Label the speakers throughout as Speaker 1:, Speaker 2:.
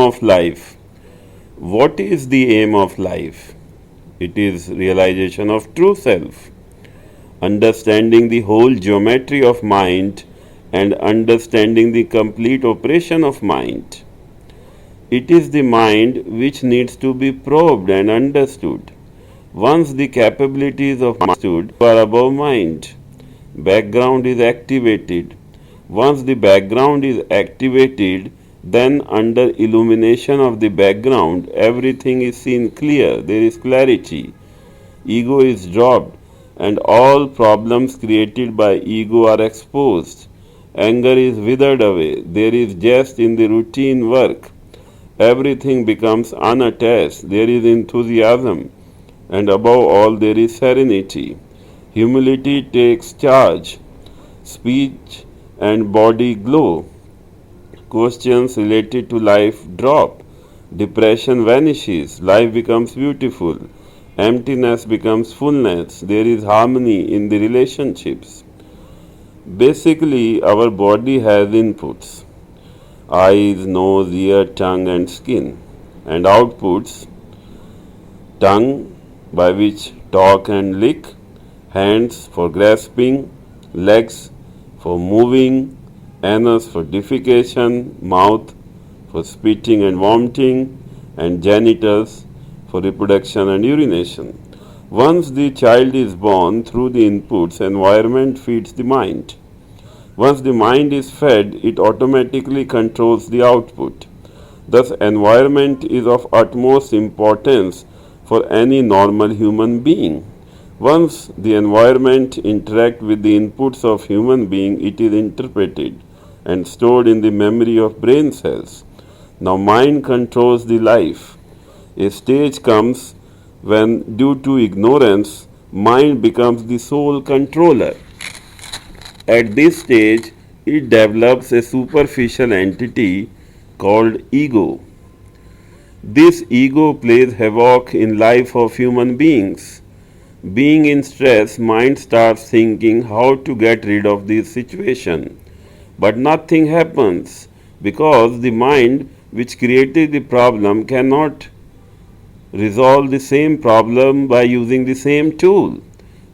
Speaker 1: of life. What is the aim of life? It is realization of true self, understanding the whole geometry of mind and understanding the complete operation of mind. It is the mind which needs to be probed and understood. Once the capabilities of mind are understood, are above mind. Background is activated. Once the background is activated, then under illumination of the background, everything is seen clear. There is clarity. Ego is dropped, and all problems created by ego are exposed. Anger is withered away. There is jest in the routine work. Everything becomes unattached. There is enthusiasm, and above all, there is serenity. Humility takes charge. Speech and body glow. Questions related to life drop. Depression vanishes. Life becomes beautiful. Emptiness becomes fullness. There is harmony in the relationships. Basically, our body has inputs: eyes, nose, ear, tongue, and skin, and outputs: tongue, by which talk and lick; hands for grasping; legs for moving; anus for defecation; mouth for spitting and vomiting; and genitals for reproduction and urination. Once the child is born, through the inputs, environment feeds the mind. Once the mind is fed, it automatically controls the output. Thus, environment is of utmost importance for any normal human being. Once the environment interacts with the inputs of human being, it is interpreted and stored in the memory of brain cells. Now, mind controls the life. A stage comes when, due to ignorance, mind becomes the sole controller. At this stage, it develops a superficial entity called ego. This ego plays havoc in life of human beings. Being in stress, mind starts thinking how to get rid of this situation. But nothing happens because the mind which created the problem cannot resolve the same problem by using the same tool.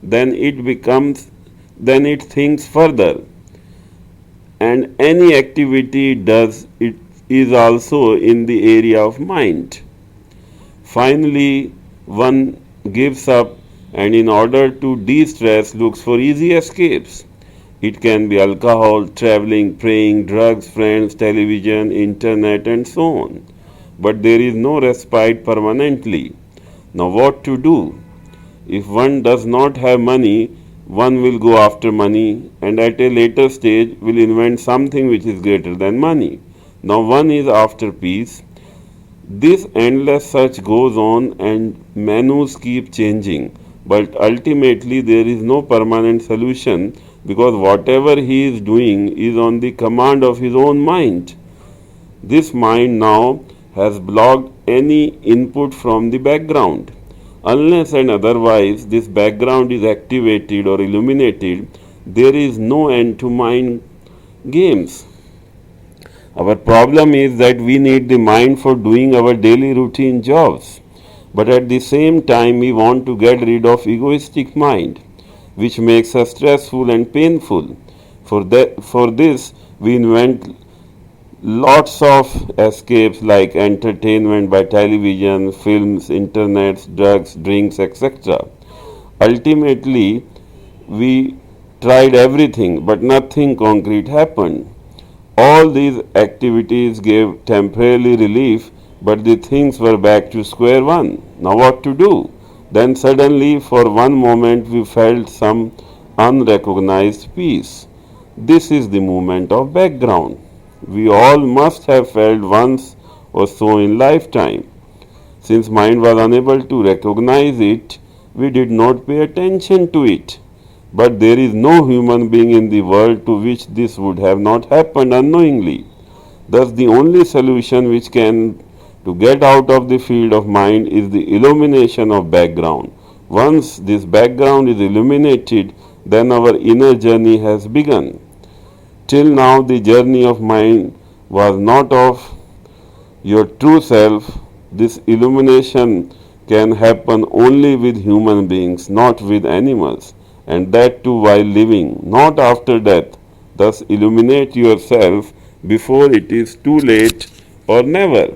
Speaker 1: Then it thinks further, and any activity it does it is also in the area of mind. Finally, one gives up, and in order to de-stress looks for easy escapes. It can be alcohol, traveling, praying, drugs, friends, television, internet, and so on. But there is no respite permanently. Now, what to do? If one does not have money, one will go after money, and at a later stage will invent something which is greater than money. Now one is after peace. This endless search goes on, and menus keep changing, but ultimately there is no permanent solution, because whatever he is doing is on the command of his own mind. This mind now has blocked any input from the background. Unless and otherwise this background is activated or illuminated, there is no end to mind games. Our problem is that we need the mind for doing our daily routine jobs, but at the same time we want to get rid of egoistic mind, which makes us stressful and painful. For this we invent lots of escapes like entertainment by television, films, internet, drugs, drinks, etc. Ultimately, we tried everything, but nothing concrete happened. All these activities gave temporary relief, but the things were back to square one. Now, what to do? Then, suddenly, for one moment, we felt some unrecognized peace. This is the movement of background. We all must have felt once or so in lifetime. Since mind was unable to recognize it, we did not pay attention to it. But there is no human being in the world to which this would have not happened unknowingly. Thus, the only solution which can to get out of the field of mind is the illumination of background. Once this background is illuminated, then our inner journey has begun. Till now, the journey of mind was not of your true self. This illumination can happen only with human beings, not with animals, and that too while living, not after death. Thus, illuminate yourself before it is too late or never.